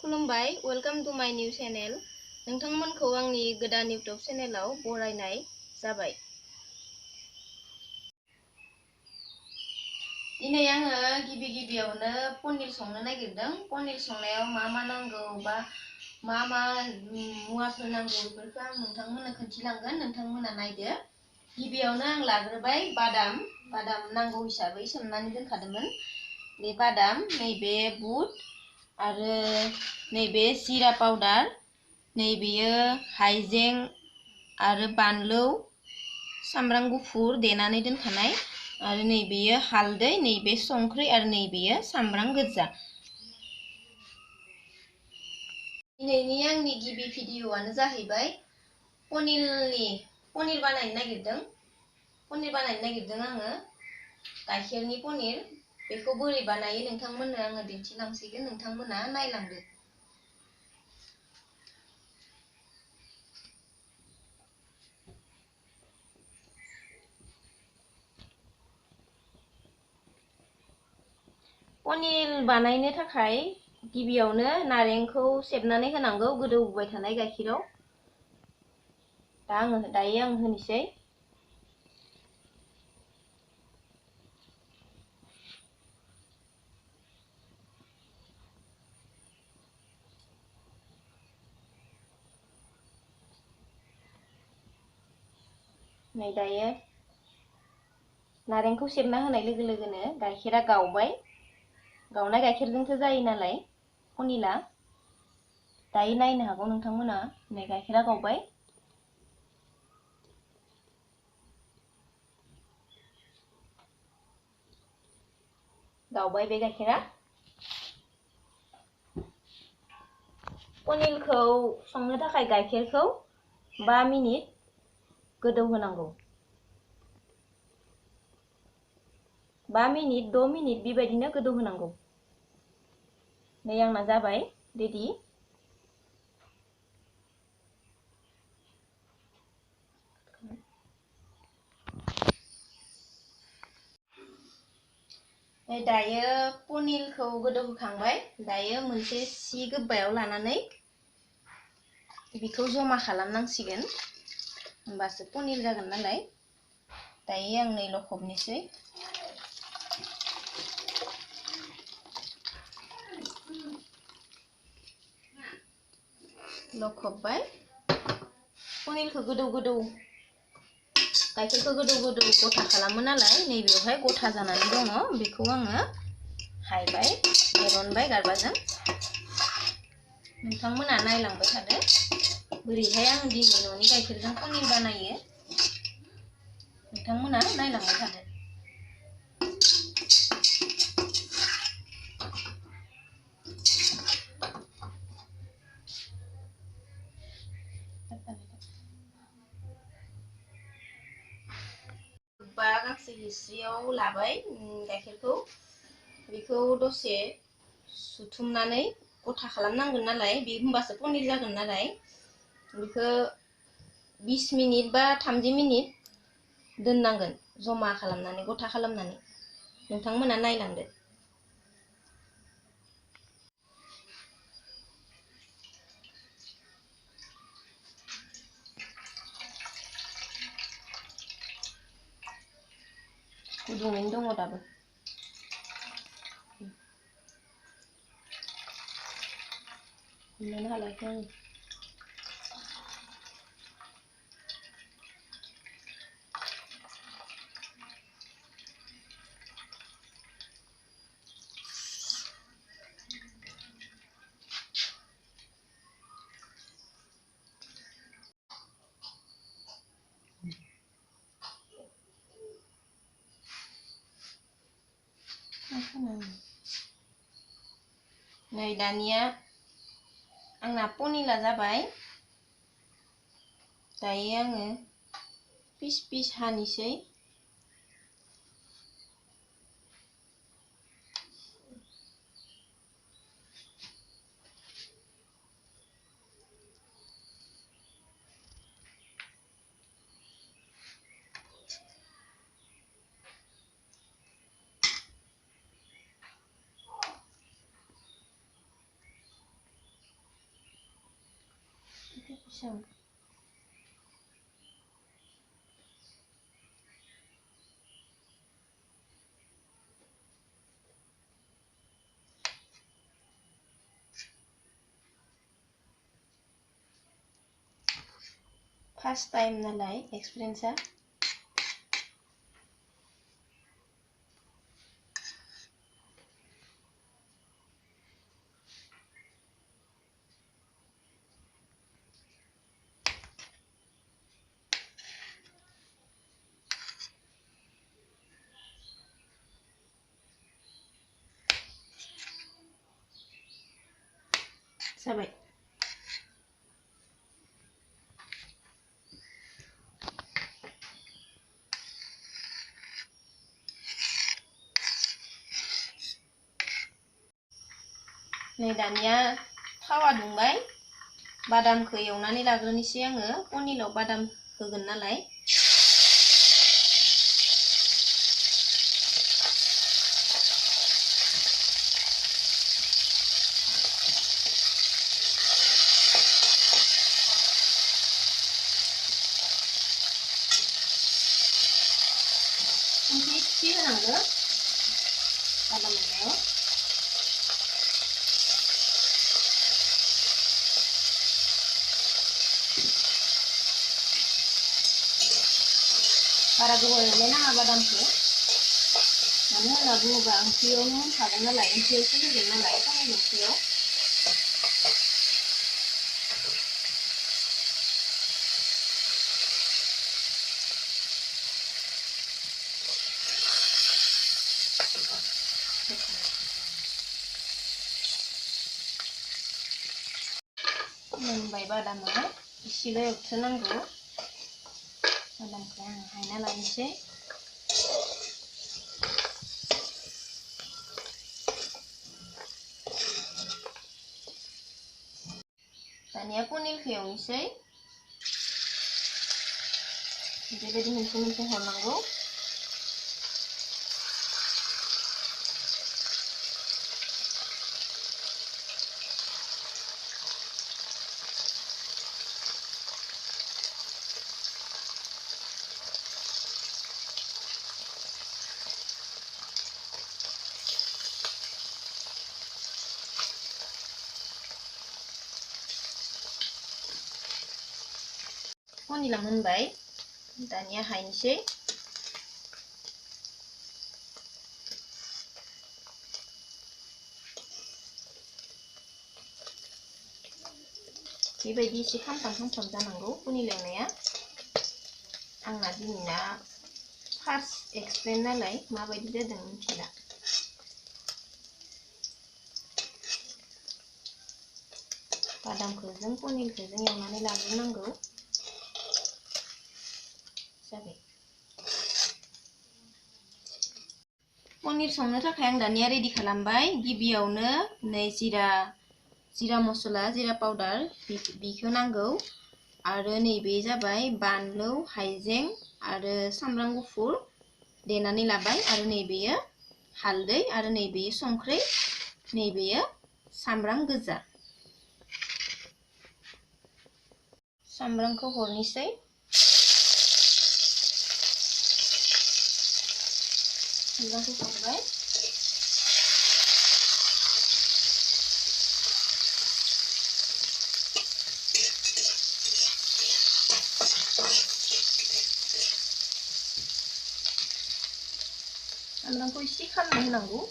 खुलुमबाय, welcome to माय new channel. नोंथांमोनखौ आंनि गोदान यूट्यूब चैनलाव बरायनाय जाबाय। दिनै आङो गिबियावनो पनिर संनो नागिरदों। पनिर संनायाव मा नांगौ बा मा मुवाफोर नांगौ बेफोरखौ आं नोंथांमोननो खोन्थिलांगोन। नोंथांमोना नायदो। गिबियावनो आं लाग्रोबाय बादाम नांगौ हिसाबै सोमनानै दोनखादोंमोन। बे बादाम, नैबे बुट आरो नैबे जीरा पाउडार, नैबेयो हाइजें आरो बानलु, सामब्राम गुफुर देनानै दोनखानाय, आरो नैबेयो हालदै, नैबे संख्रि आरो नैबेयो सामब्राम गोजा। दिनैनि आंनि गिबि भिडिअ'आनो जाहैबाय पनिर बानायनो नागिरदों। आङो गाइखेरनि पनिर। बेखौ बोरै बानायो नोंथांमोननो आङो दिन्थिलांसिगोन। नोंथांमोना नायलांदो। पनिर बानायनो थाखाय गिबियावनो नारेंखौ सेबनानै होनांगौ गोदौबाय थानाय गाइखेराव। दायो आं होनोसै। नै दायो नारेंखौ सेबना होनाय लोगो लोगोनो गाइखेरा गावबाय। गावनाय गाइखेरजोंसो जायो नालाय पनिरा। दायो नायनो हागौ नोंथांमोना। नै गाइखेरा गावबाय। बे गाइखेरा। पनिरखौ संनो थाखाय गाइखेरखौ 5 मिनिट गोदौ होनांगौ। 5 मिनिट 6 मिनिट बेबायदिनो गोदौ होनांगौ। नै आंना जाबाय रेडि। दायो पनिरखौ गोदौ होखांबाय। दायो मोनसे सि गोबायाव लानानै बेखौ जमा खालामनांसिगोन, होमबासो पनिर जागोन नालाय। दायो आं नै लखबनोसै। लखबबाय। पनिरखौ गाइखेरखौ गोदौ गथा खालामो नालाय, नैबेयावहाय गथा जानानै दङ। बेखौ आङो हायबाय, एरनबाय गारबाजों। नोंथांमोना नायलांबाय थादो बोरैहाय आं दिनै न'नि गाइखेरजों पनिर बानायो। नोंथांमोना नायलांबाय थादो। गांसे हिस्रियाव लाबाय गाइखेरखौ। बेखौ दसे सुथुमनानै गथा खालामनांगोन नालाय, बे होमबासो पनिर जागोन नालाय। बेखौ 20 मिनिट बा 30 मिनिट दोननांगोन जमा खालामनानै, गथा खालामनानै। नोंथांमोना नायलांदो। गुदुङैनो दङ दाबो। हमनोनो हालायाखै आङो। नै दानिया आंना पनिरा जाबाय। दायो आङो पिस हानोसै। 참. First time naलाय experience-a जाबाय नै दानिया थावा दुंबाय बादामखौ एवनानै लाग्रोनोसै आङो पनिराव बादाम होगोन नालाय संख्रि एसे होनांगौ बादाम एवनायाव बारा गोबाव एवनो नाङा बादामखौ मानो होनना बुङोबा ओंख्रियावनो होखागोन नालाय ओंख्रियावसो होगोन नालाय पनिर ओंख्रियाव मोनबाय बादामा इसेल' एवथ्रोनांगौ बादामखौ आं हायना लानोसै दानिया पनिरखौ एवनोसै बेबायदि मोनसे मोनसे हरनांगौ पनिरा मोनबाय दानिया हायनोसै बेबायदि एसे खामफ्राम जानांगौ पनिर एवनाया आंना दिनैना फार्स्ट एक्सपिरियेन्स नालाय माबायदि जादों मिथिला बादामखौ जों पनिरखौ जों एवनानै लाग्रोनांगौ जाबाय पनिर संनो थाखाय आं दानिया रेडि खालामबाय गिबियावनो नै जिरा मस्ला जिरा पाउडार बेखौ नांगौ आरो नैबे जाबाय बानलु हाइजें आरो सामब्राम गुफुर देनानै लाबाय आरो नैबेयो हालदै आरो नैबेयो संख्रि नैबेयो सामब्राम गोजा सामब्रामखौ हरनोसै सामब्रामखौ हरबाय सामब्रामखौ एसे खामनो होनांगौ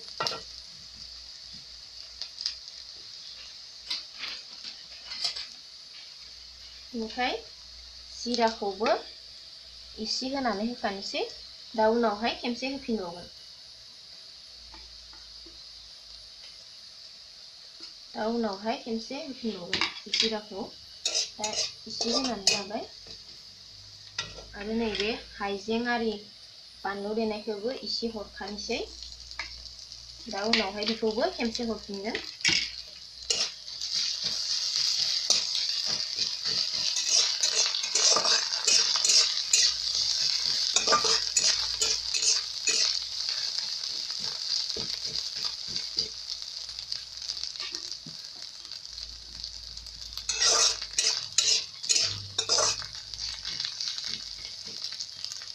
ओमफ्राय जिराखौबो एसे होनानै होखानोसै दा उनावहाय खेमसे होफिनबावगोन जिराखौ दा एसे होनानै लाबाय आरो नैबे हाइजें आरि बानलु देनायखौबो एसे हरखानोसै दा उनावहाय बेखौबो खेमसे हरफिनगोन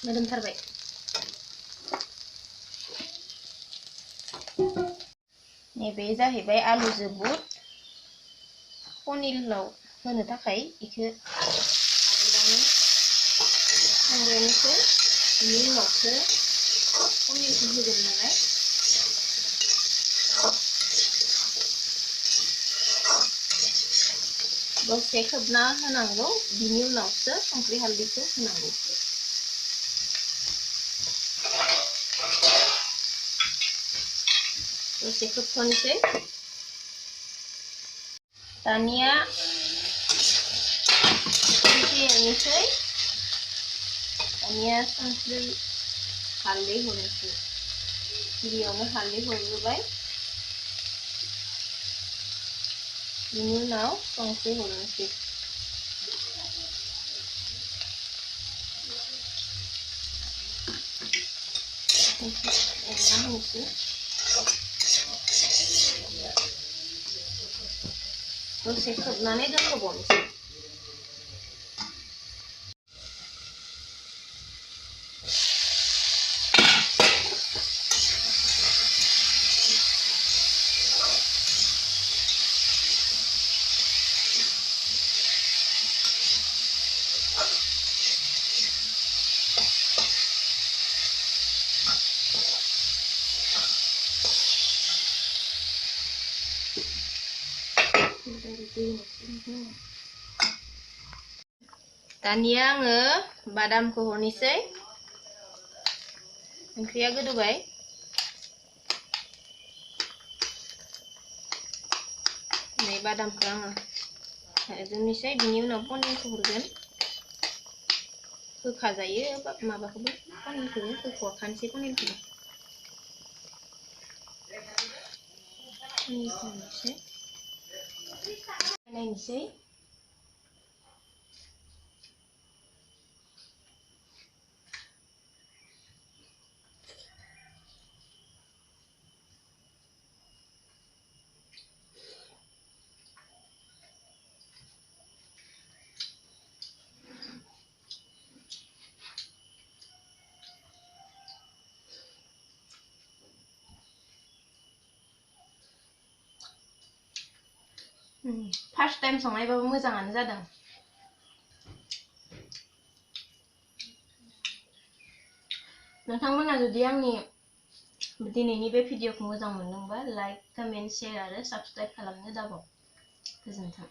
मोदोमथारबाय। नैबे जाहैबाय आलुजों बुट पनिराव होनो थाखाय इखो आगोलावनो संग्रोनोसै बिनि उनावसो पनिरखौ होगोन नालाय। दसे खोबना होनांगौ बिनि उनावसो संख्रि हालदैखौ होनांगौ। दसे खोबथ'नोसै। दानिया संख्रि एरनोसै। दानिया संख्रि हालदै हरनोसै। गिबियावनो हालदै हरग्रोबाय। बिनि उनाव संख्रि हरनोसै। एरना होनोसै। दसे खोबनानै दोनथ'बावनोसै। दानिया आङो बादामखौ हरनोसै। ओंख्रिया गोदौबाय। नै बादामखौ आङो होजोबनोसै बिनि उनाव पनिरखौ हरगोन। होखाजायो माबाखौबो पनिरखौबो हरखानोसै पनिरखौबो। नायनोसै। फार्स्ट टाइम संनायबाबो मोजाङानो जादों। नोंथांमोना जुदि आंनि दिनैनि बे भिडिअखौ मोजां मोनदोंबा लाइक, कमेन्ट, शेयार आरो साबस्क्राइब खालामनो दाबाव। गोजोन्थों।